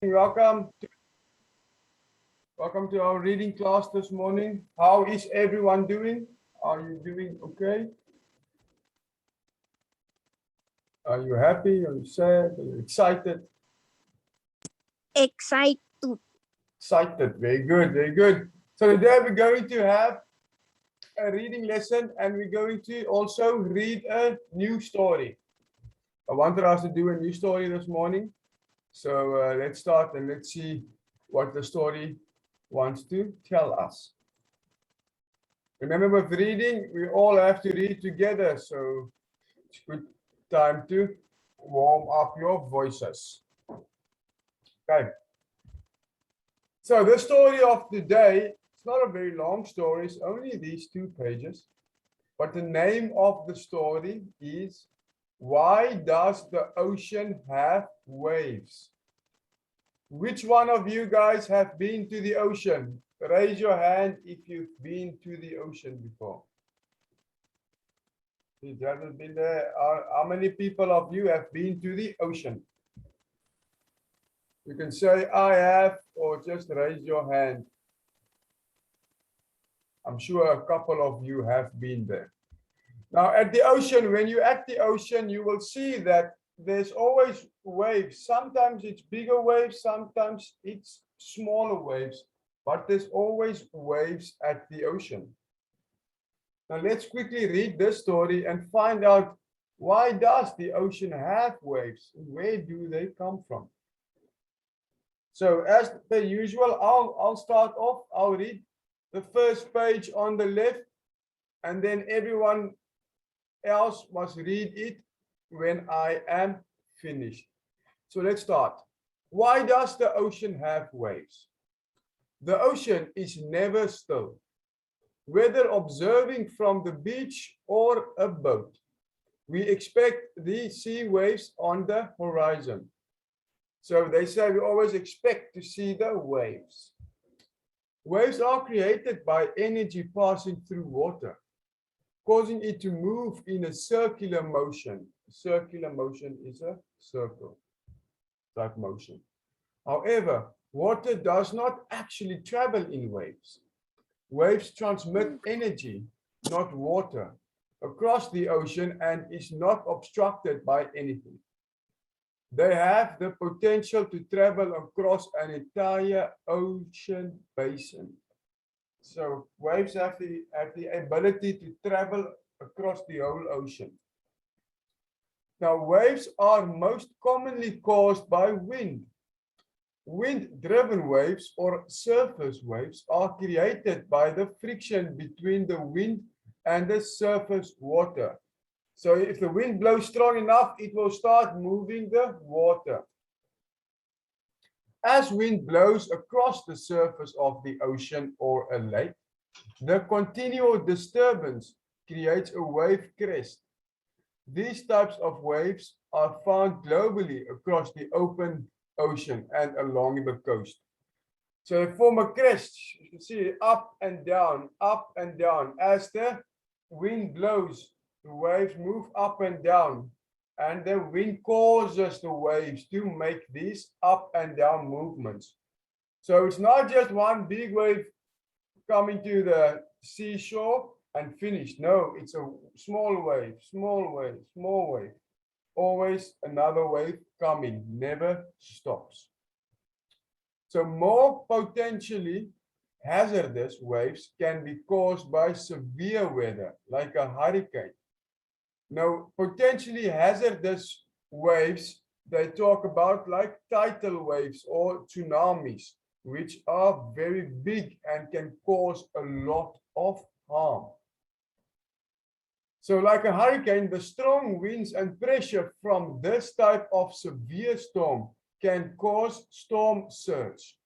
Welcome to our reading class this morning. How is everyone doing? Are you doing okay? Are you happy? Are you sad? Are you excited? Excited. Excited. Very good, very good. So today we're going to have a reading lesson and we're going to also read a new story. I wanted us to do a new story this morning. So let's start and let's see what the story wants to tell us. Remember, with reading, we all have to read together. So it's a good time to warm up your voices. Okay. So the story of today, it's not a very long story, it's only these 2 pages. But the name of the story is, Why Does the Ocean Have Waves? Which one of you guys have been to the ocean? Raise your hand if you've been to the ocean before. If you haven't been there, how many people of you have been to the ocean? You can say, I have, or just raise your hand. I'm sure a couple of you have been there. Now, at the ocean, when you're at the ocean, you will see that there's always waves. Sometimes it's bigger waves, sometimes it's smaller waves, but there's always waves at the ocean. Now, let's quickly read this story and find out, why does the ocean have waves? Where do they come from? So as per usual, I'll start off. I'll read the first page on the left, and then everyone else must read it when I am finished. So let's start. Why does the ocean have waves? The ocean is never still. Whether observing from the beach or a boat, we expect the sea waves on the horizon. So they say we always expect to see the waves. Waves are created by energy passing through water, causing it to move in a circular motion. Circular motion is a circle type motion. However, water does not actually travel in waves. Waves transmit energy, not water, across the ocean and is not obstructed by anything. They have the potential to travel across an entire ocean basin. So waves have the ability to travel across the whole ocean. Now, waves are most commonly caused by wind. Wind-driven waves or surface waves are created by the friction between the wind and the surface water. So if the wind blows strong enough, it will start moving the water. As wind blows across the surface of the ocean or a lake, the continual disturbance creates a wave crest. These types of waves are found globally across the open ocean and along the coast. So they form a crest. You can see it up and down, up and down. As the wind blows, the waves move up and down, and the wind causes the waves to make these up and down movements. So it's not just one big wave coming to the seashore and finished. No, it's a small wave, small wave, small wave. Always another wave coming, never stops. So more potentially hazardous waves can be caused by severe weather, like a hurricane. Now, potentially hazardous waves, they talk about like tidal waves or tsunamis, which are very big and can cause a lot of harm. So like a hurricane, the strong winds and pressure from this type of severe storm can cause storm surge.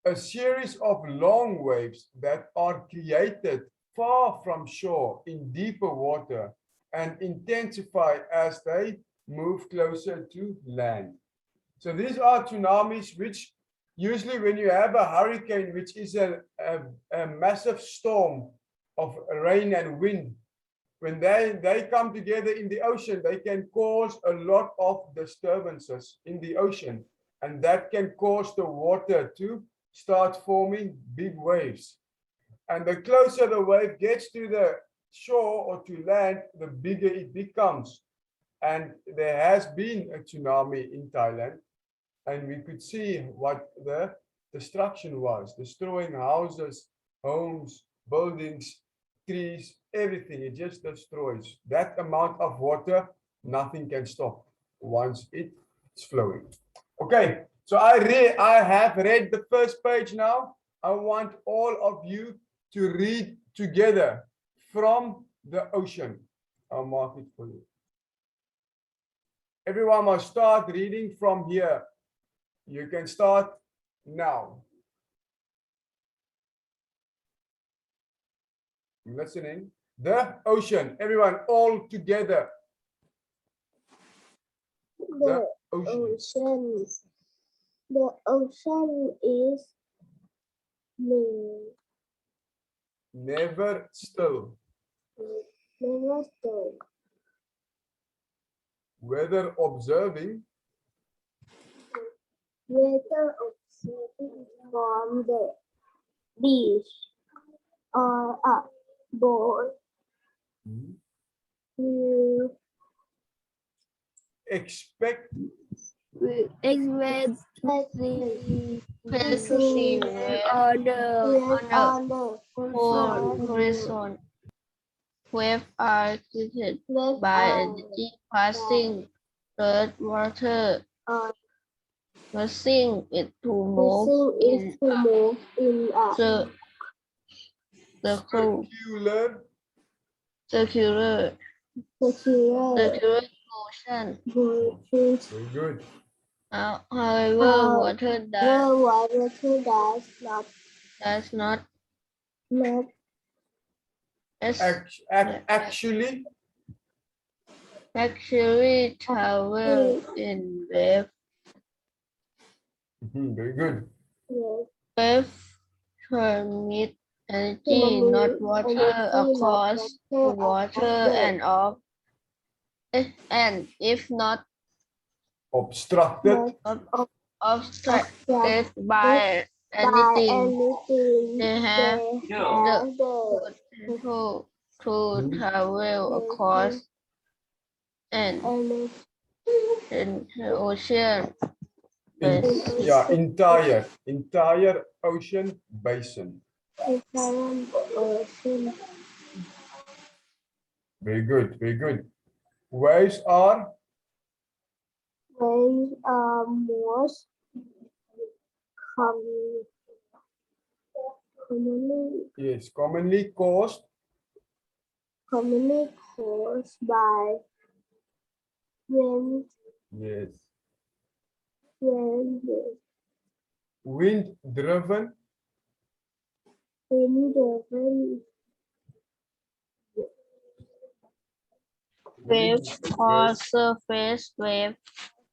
A series of long waves that are created far from shore in deeper water and intensify as they move closer to land. So these are tsunamis, which usually when you have a hurricane, which is a massive storm of rain and wind, when they come together in the ocean, they can cause a lot of disturbances in the ocean. and that can cause the water to start forming big waves. And the closer the wave gets to the shore or to land, the bigger it becomes. And there has been a tsunami in Thailand, and we could see what the destruction was, destroying houses, homes, buildings, trees, everything. It just destroys. That amount of water, nothing can stop once it's flowing. Okay, so I have read the first page now. I want all of you to read together from the ocean. I'll mark it for you. Everyone must start reading from here. You can start now. Listening. The ocean. Everyone, all together. The ocean. The ocean is never still. never still. Whether observing from the beach or a boat. You expect perceive on the horizon. Waves are created by energy passing through water, causing it to move in a circular motion. very good. However, water does not actually travel in waves. Very good. Waves transmit energy, not water, across the water and if not Obstructed. obstructed by anything, they have the potential to travel across and in the ocean. Entire ocean basin. Very good, very good. Waves are most commonly caused by wind. Yes. Wind driven. Waves or surface waves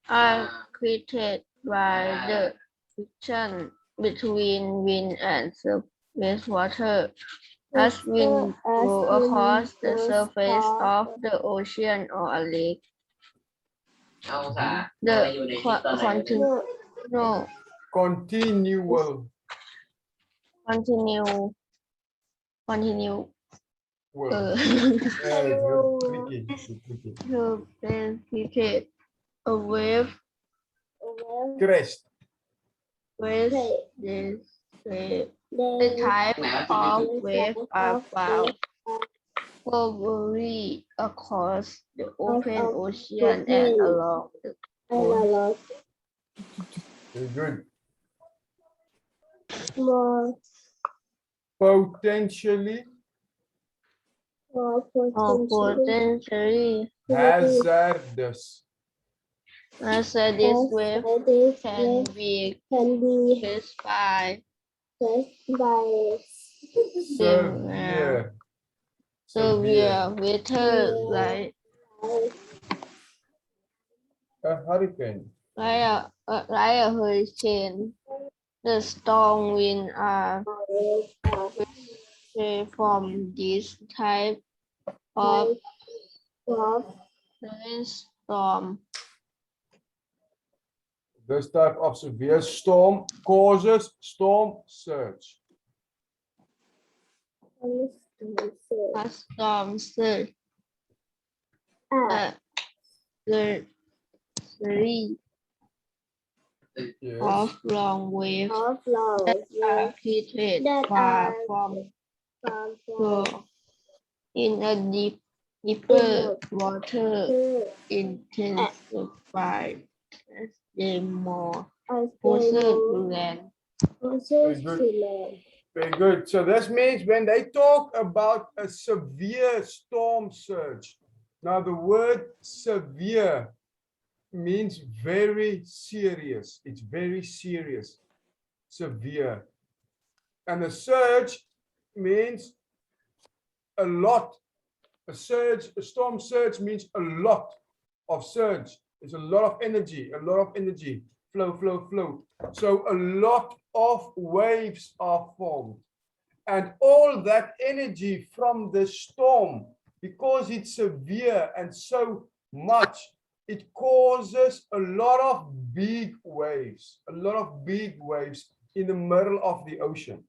are created by the friction between wind and surface water. As wind blows across the surface of the ocean or a lake, the continue to replicate a wave crest. The type of wave are found globally across the open ocean and along the coast. Very good. Potentially hazardous. Hazardous wave can be caused by severe weather like a hurricane. Like a hurricane. The storm winds are from this type of rainstorm. This type of severe storm causes storm surge. A storm surge. A series Yes. of long waves Of long that are waves created that by are from from in a deeper water intensified as they more closer to land. closest to land. Very good. So this means when they talk about a severe storm surge, now the word severe means very serious. It's very serious, severe. And a surge means a lot. A surge, a storm surge means a lot of surge. It's a lot of energy, flow, flow, flow. So a lot of waves are formed. And all that energy from the storm, because it's severe and so much, it causes a lot of big waves in the middle of the ocean.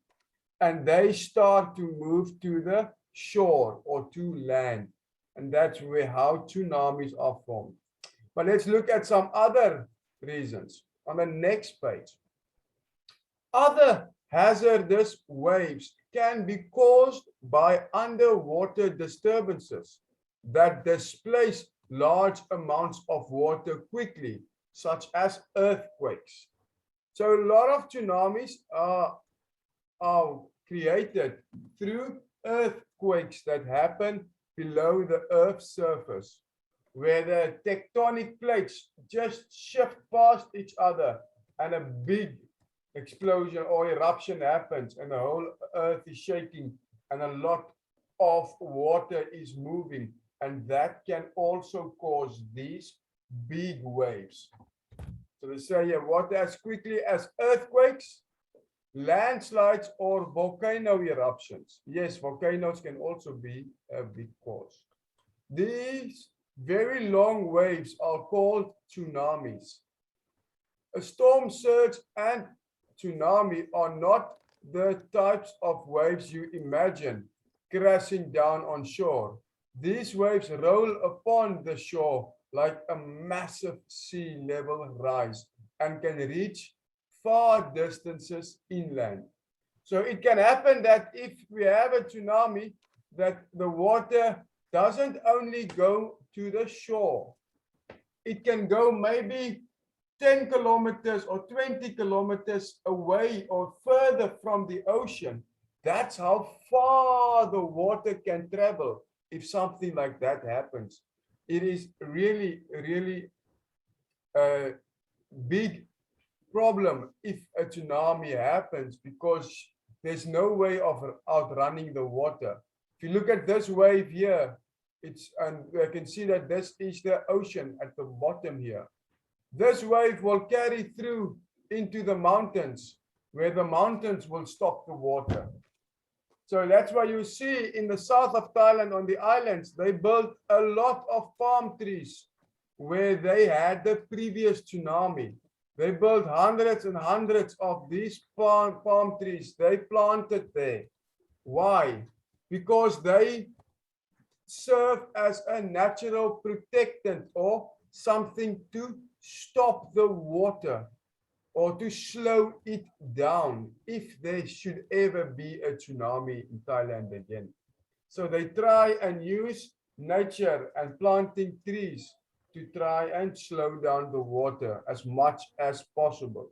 And they start to move to the shore or to land. And that's where how tsunamis are formed. But let's look at some other reasons on the next page. Other hazardous waves can be caused by underwater disturbances that displace large amounts of water quickly, such as earthquakes. So a lot of tsunamis are created through earthquakes that happen below the Earth's surface, where the tectonic plates just shift past each other and a big explosion or eruption happens and the whole Earth is shaking and a lot of water is moving, and that can also cause these big waves. So they say here, what as quickly as earthquakes, landslides, or volcano eruptions. Yes, volcanoes can also be a big cause. These very long waves are called tsunamis. A storm surge and tsunami are not the types of waves you imagine crashing down on shore. These waves roll upon the shore like a massive sea level rise and can reach far distances inland. So it can happen that if we have a tsunami, that the water doesn't only go to the shore. It can go maybe 10 kilometers or 20 kilometers away or further from the ocean. That's how far the water can travel if something like that happens. It is really, really a big problem if a tsunami happens, because there's no way of outrunning the water. If you look at this wave here, and I can see that this is the ocean at the bottom here. This wave will carry through into the mountains, where the mountains will stop the water. So that's why you see in the south of Thailand, on the islands, they built a lot of palm trees where they had the previous tsunami. They built hundreds and hundreds of these palm trees. They planted there. Why? Because they serve as a natural protectant or something to stop the water or to slow it down if there should ever be a tsunami in Thailand again. So they try and use nature and planting trees to try and slow down the water as much as possible.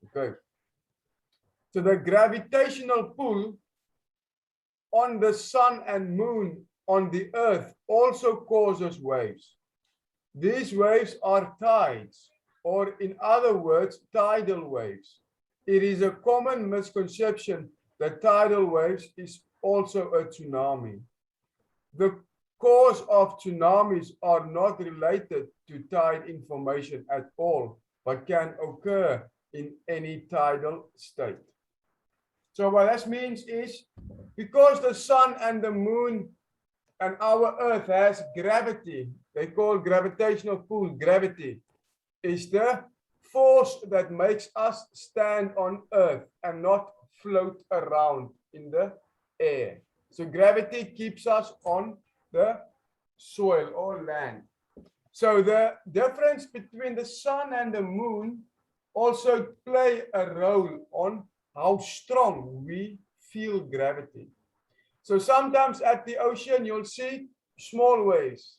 Okay. So the gravitational pull on the sun and moon on the earth also causes waves. These waves are tides, or in other words, tidal waves. It is a common misconception that tidal waves is also a tsunami. The cause of tsunamis are not related to tide information at all, but can occur in any tidal state. So what that means is, because the sun and the moon and our earth has gravity, they call gravitational pull, gravity is the force that makes us stand on earth and not float around in the air. So gravity keeps us on the soil or land. So the difference between the sun and the moon also play a role on how strong we feel gravity. So sometimes at the ocean, you'll see small waves.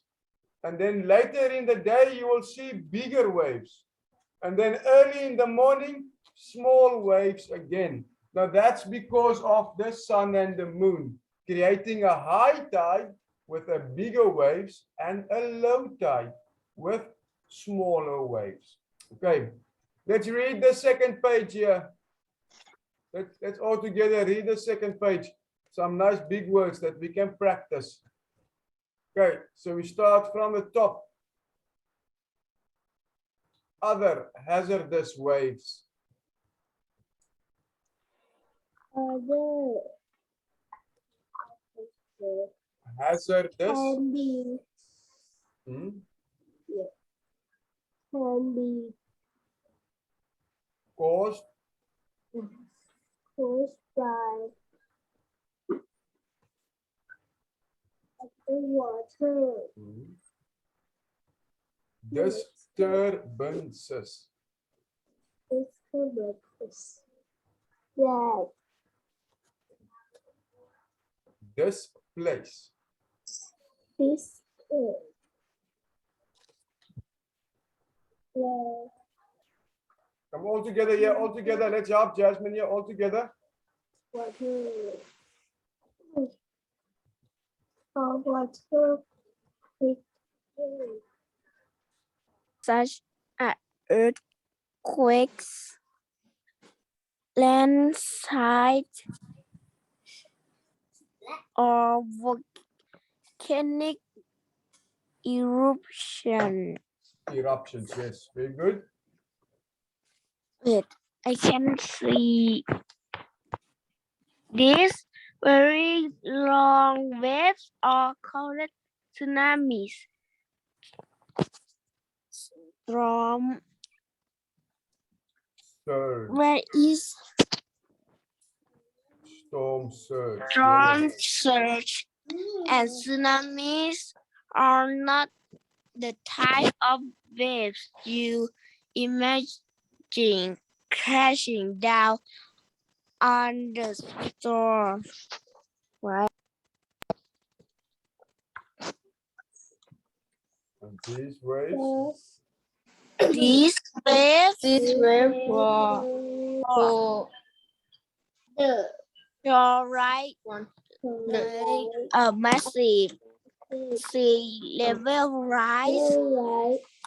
And then later in the day, you will see bigger waves. And then early in the morning, small waves again. Now that's because of the sun and the moon, creating a high tide with a bigger waves and a low tide with smaller waves. Okay, let's read the second page here. Let's all together read the second page. Some nice big words that we can practice. Okay, so we start from the top. Other hazardous waves. Other Hazardous. can be, Hmm? can be Caused caused by the water. Disturbances. Disturbances that Displace. this Come all together here, all together. Let's help Jasmine here, all together. water water such as earthquakes, landslides, or volcanic eruption. Eruptions, yes, very good. Wait, I can see these very long waves are called tsunamis. Storm Surge. where is Storm surge. storm Yes. surge and tsunamis are not the type of waves you imagine crashing down on the shore. Right. And these waves. These waves This wave was for are right one. a massive sea level rise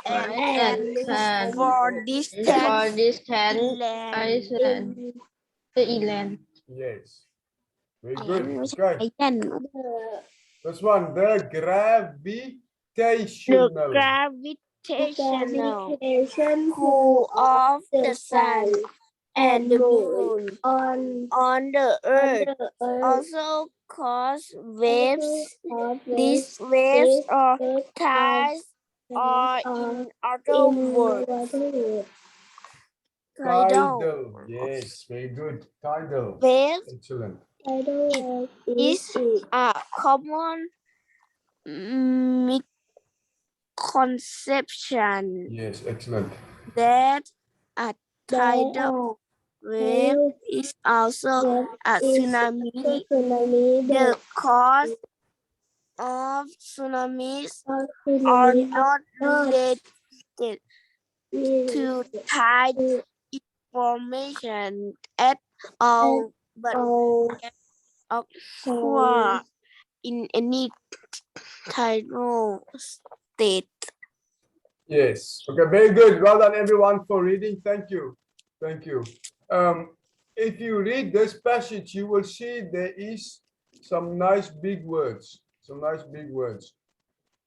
and can for for distance distant inland. inland. Yes. Very good. Okay. Again, This one, the the gravitational. gravitational pull of the sun and the moon on the earth also cause waves. These waves or tides are in other words Tidal. Yes, very good. Tidal. waves. Excellent. It is a common misconception Yes, excellent. that a tidal wave is also a tsunami. The cause of tsunamis are not related to tide formation at all, but can occur in any tidal state. Yes. Okay, very good. Well done, everyone, for reading. Thank you. Thank you. If you read this passage, you will see there is some nice big words. Some nice big words.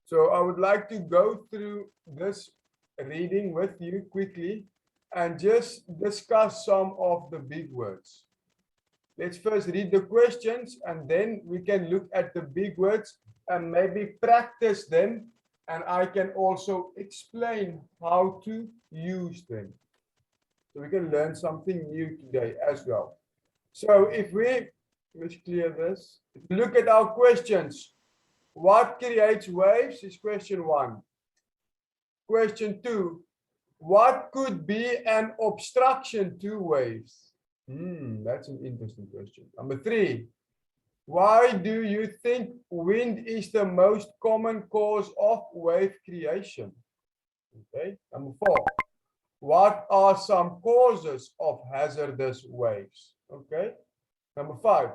So I would like to go through this reading with you quickly and just discuss some of the big words. Let's first read the questions and then we can look at the big words and maybe practice them. And I can also explain how to use them. So we can learn something new today as well. So if let's clear this. If we look at our questions, what creates waves is question 1. Question 2, what could be an obstruction to waves? That's an interesting question. Number 3, why do you think wind is the most common cause of wave creation? Okay. Number 4, what are some causes of hazardous waves? Okay. Number 5,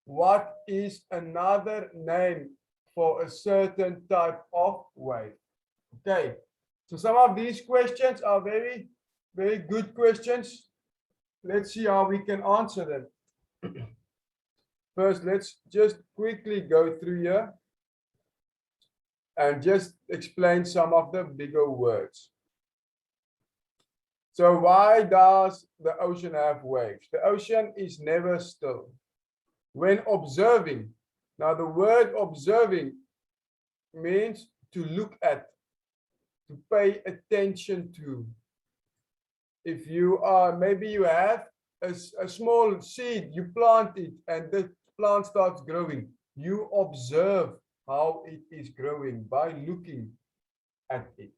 what is another name for a certain type of wave? Okay. So some of these questions are very, very good questions. Let's see how we can answer them. First, let's just quickly go through here and just explain some of the bigger words. So why does the ocean have waves? The ocean is never still. When observing, now the word observing means to look at, to pay attention to. If you are, maybe you have a small seed, you plant it and the plant starts growing. You observe how it is growing by looking at it.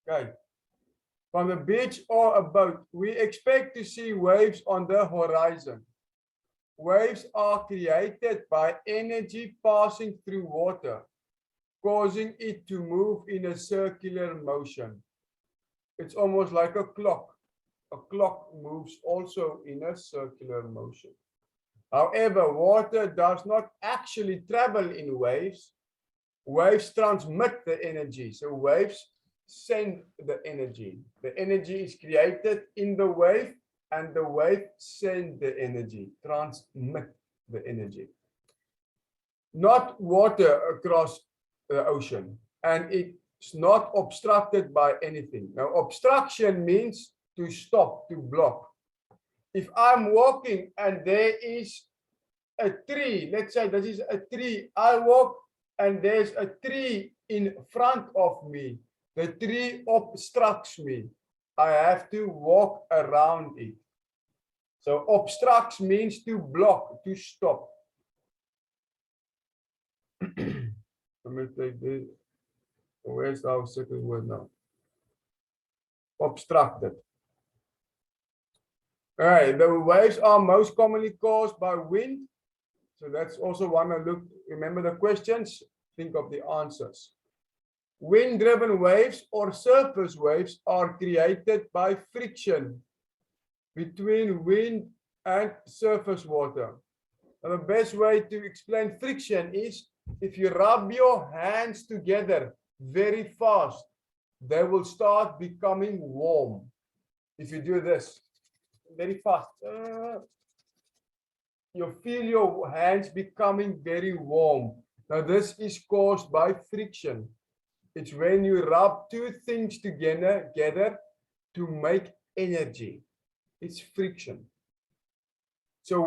Okay. From the beach or a boat, we expect to see waves on the horizon. Waves are created by energy passing through water, causing it to move in a circular motion. It's almost like a clock. A clock moves also in a circular motion. However, water does not actually travel in waves. Waves transmit the energy. So waves send the energy. The energy is created in the wave and the wave send the energy, transmit the energy. Not water across the ocean, and it's not obstructed by anything. Now, obstruction means to stop, to block. If I'm walking and there is a tree, let's say this is a tree, I walk and there's a tree in front of me. The tree obstructs me. I have to walk around it. So obstructs means to block, to stop. Let me take this. Where's our second word now? Obstructed. All right, the waves are most commonly caused by wind. So that's also one to look. Remember the questions, think of the answers. Wind-driven waves or surface waves are created by friction between wind and surface water. Now, the best way to explain friction is if you rub your hands together very fast, they will start becoming warm. If you do this very fast, you feel your hands becoming very warm. Now, this is caused by friction. It's when you rub two things together to make energy. It's friction. So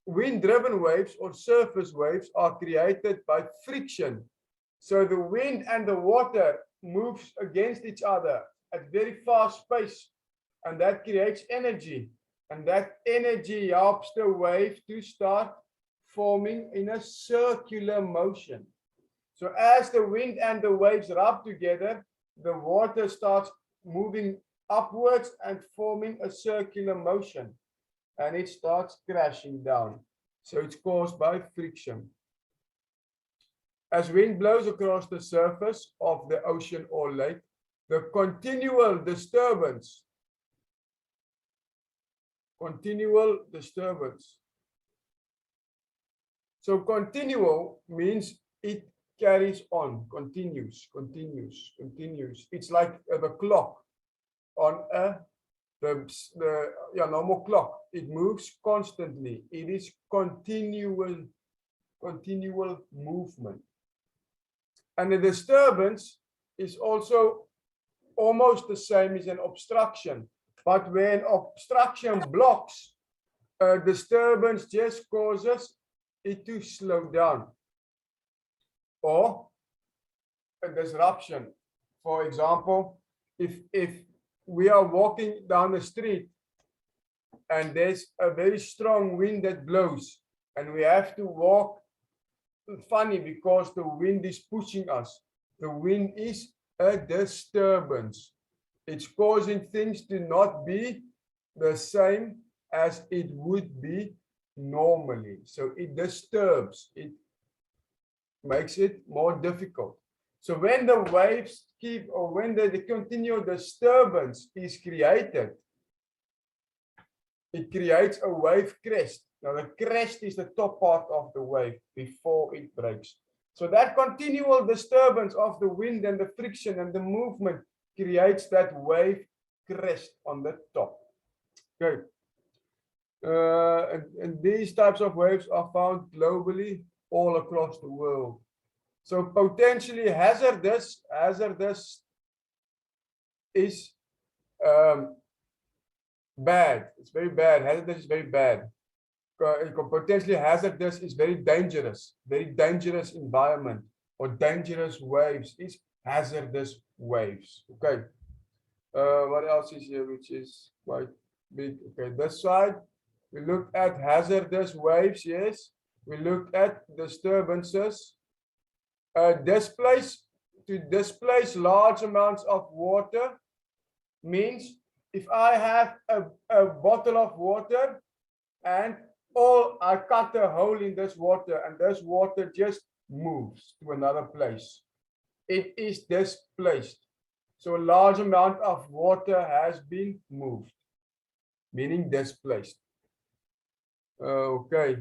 wind-driven waves or surface waves are created by friction. So the wind and the water moves against each other at very fast pace, and that creates energy. And that energy helps the wave to start forming in a circular motion. So as the wind and the waves rub together, the water starts moving upwards and forming a circular motion, and it starts crashing down. So it's caused by friction. As wind blows across the surface of the ocean or lake, the continual disturbance. So continual means it carries on, continues. It's like the clock on the normal clock. It moves constantly. It is continual movement. And the disturbance is also almost the same as an obstruction. But when obstruction blocks, a disturbance just causes it to slow down. Or a disruption. For example, if we are walking down the street and there's a very strong wind that blows and we have to walk funny because the wind is pushing us. The wind is a disturbance. It's causing things to not be the same as it would be normally. So it disturbs, it makes it more difficult. So when the waves keep, or when the continual disturbance is created, it creates a wave crest. Now the crest is the top part of the wave before it breaks. So that continual disturbance of the wind and the friction and the movement creates that wave crest on the top. Okay. And these types of waves are found globally all across the world. So potentially hazardous is bad. It's very bad. Hazardous is very bad. Potentially hazardous is very dangerous environment, or dangerous waves is hazardous waves. Okay. What else is here which is quite big? Okay, this side we looked at hazardous waves. Yes, we looked at disturbances. To displace large amounts of water means if I have a bottle of water and I cut a hole in this water and this water just moves to another place, it is displaced. So a large amount of water has been moved, meaning displaced. Okay.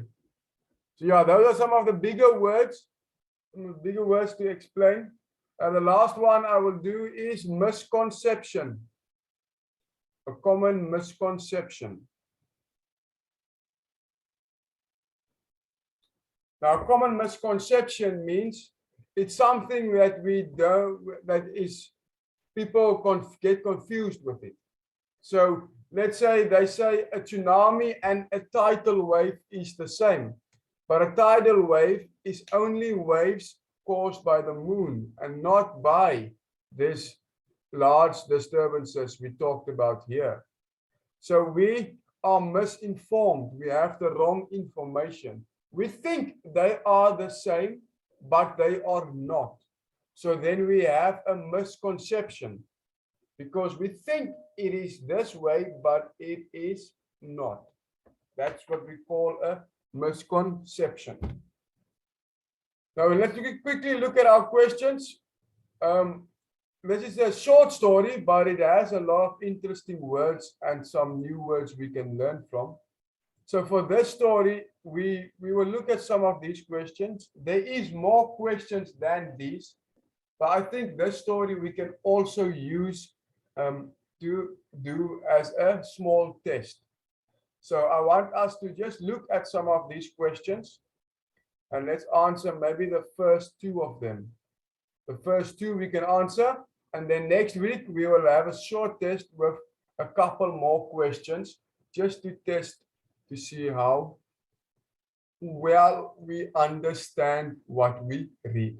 So yeah, those are some of the bigger words to explain. And the last one I will do is misconception. A common misconception. Now, common misconception means it's something that people get confused with it. So let's say they say a tsunami and a tidal wave is the same, but a tidal wave is only waves caused by the moon and not by this large disturbances we talked about here. So we are misinformed. We have the wrong information. We think they are the same, but they are not. So then we have a misconception because we think it is this way, but it is not. That's what we call a misconception. Now let's quickly look at our questions. This is a short story, but it has a lot of interesting words and some new words we can learn from. So for this story, we will look at some of these questions. There is more questions than these, but I think this story we can also use to do as a small test. So I want us to just look at some of these questions and let's answer maybe the first two of them. The first two we can answer, and then next week we will have a short test with a couple more questions just to test to see how well we understand what we read.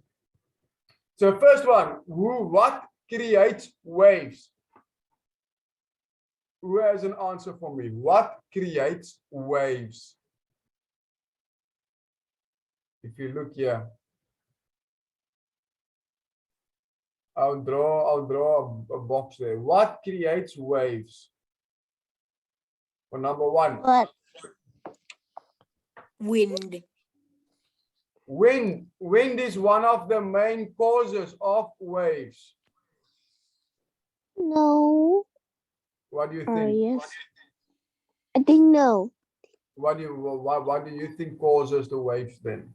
So first one, what creates waves? Who has an answer for me? What creates waves? If you look here, I'll draw a box there. What creates waves? For number one. What? Wind. Wind is one of the main causes of waves. No. What do you think? Yes. I think no. What do you think causes the waves then?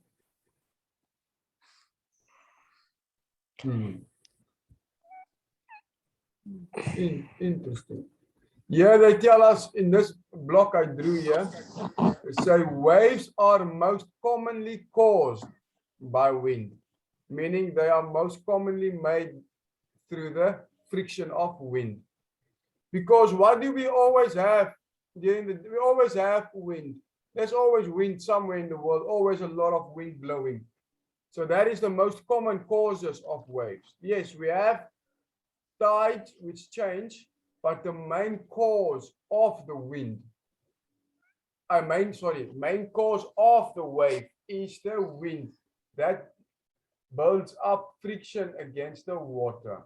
Interesting. Yeah, they tell us in this block I drew here, they say waves are most commonly caused by wind, meaning they are most commonly made through the friction of wind. Because what do we always have? We always have wind. There's always wind somewhere in the world, always a lot of wind blowing. So that is the most common causes of waves. Yes, we have tides which change, but the main cause of the wind, main cause of the wave is the wind that builds up friction against the water.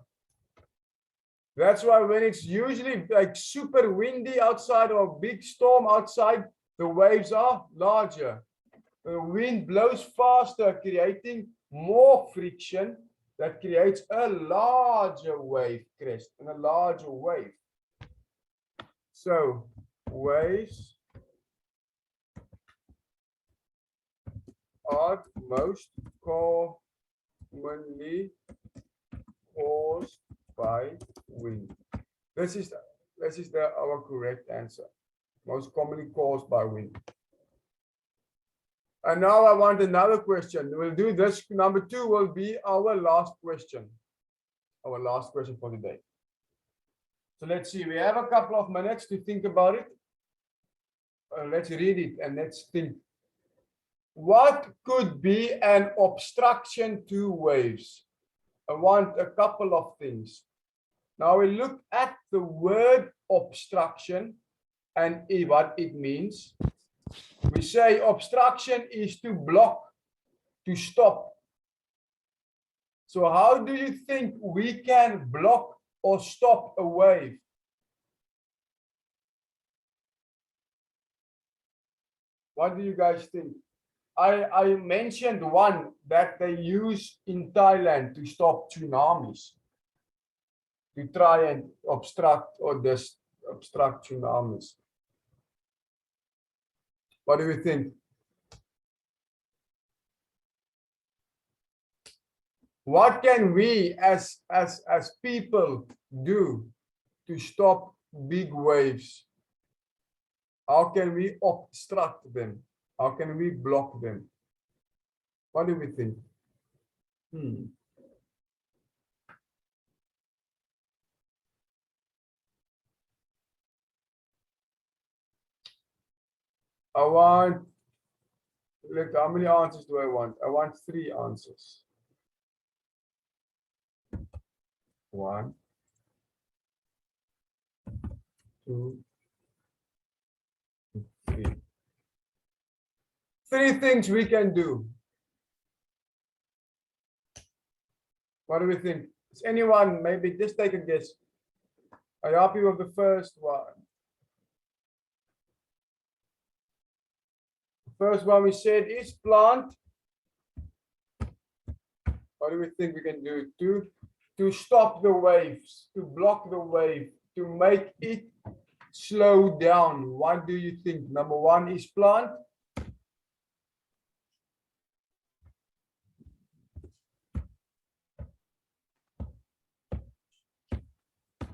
That's why when it's usually like super windy outside or a big storm outside, the waves are larger. The wind blows faster, creating more friction that creates a larger wave crest and a larger wave. So waves are most commonly caused by wind. This is our correct answer. Most commonly caused by wind. And now I want another question. We'll do this. Number 2 will be our last question. Our last question for today. So let's see. We have a couple of minutes to think about it. Let's read it and let's think. What could be an obstruction to waves? I want a couple of things. Now we look at the word obstruction and what it means. We say obstruction is to block, to stop. So how do you think we can block or stop a wave? What do you guys think? I mentioned one that they use in Thailand to stop tsunamis, to try and obstruct or obstruct tsunamis. What do you think? What can we as people do to stop big waves? How can we obstruct them? How can we block them? What do we think? I want, look, how many answers do I want? I want 3 answers. 1, 2, 3. 3 things we can do. What do we think? Is anyone, maybe just take a guess. Are you happy with the first one? The first one we said is plant. What do we think we can do to stop the waves, to block the wave, to make it slow down? What do you think? Number 1 is plant.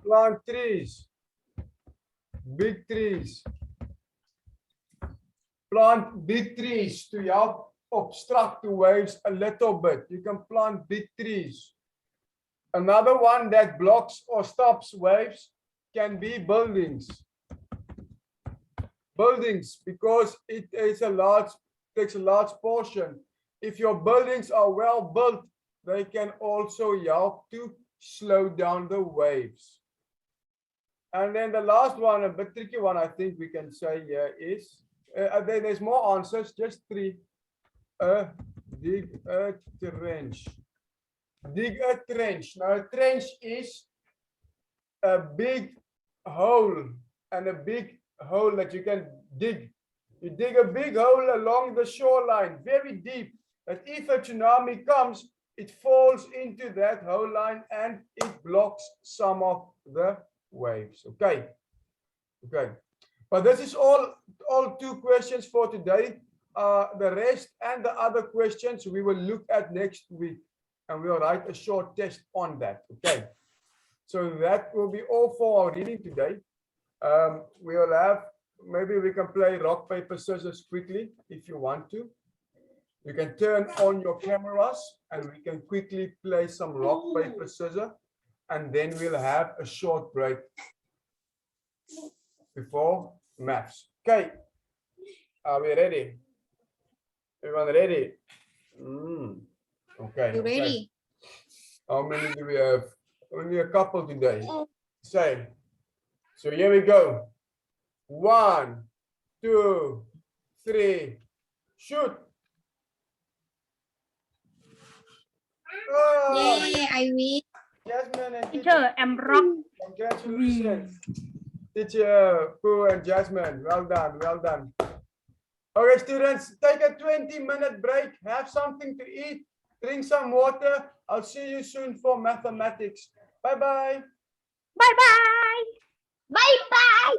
Plant trees, big trees. Plant big trees to help obstruct the waves a little bit. You can plant big trees. Another one that blocks or stops waves can be buildings. Buildings, because it is takes a large portion. If your buildings are well built, they can also help to slow down the waves. And then the last one, a bit tricky one, I think we can say here is, there's more answers, just 3. Dig a trench. Dig a trench. Now a trench is a big hole, and a big hole that you can dig. You dig a big hole along the shoreline, very deep, that if a tsunami comes, it falls into that hole line and it blocks some of the waves. Okay. But this is all 2 questions for today. The rest and the other questions we will look at next week, and we'll write a short test on that. Okay. So that will be all for our reading today. We'll have, maybe we can play rock, paper, scissors quickly if you want to. You can turn on your cameras and we can quickly play some rock, paper, scissors, and then we'll have a short break before maths. Okay. Are we ready? Everyone ready? Okay. You ready? How many do we have? Only a couple today. Say. So here we go. 1, 2, 3, shoot. Oh, Yay, I win. Jasmine and Teacher, I'm rock. congratulations. Teacher Pooh and Jasmine, well done, well done. Okay, students, take a 20-minute break, have something to eat, drink some water. I'll see you soon for mathematics. Bye-bye. Bye bye. Bye bye.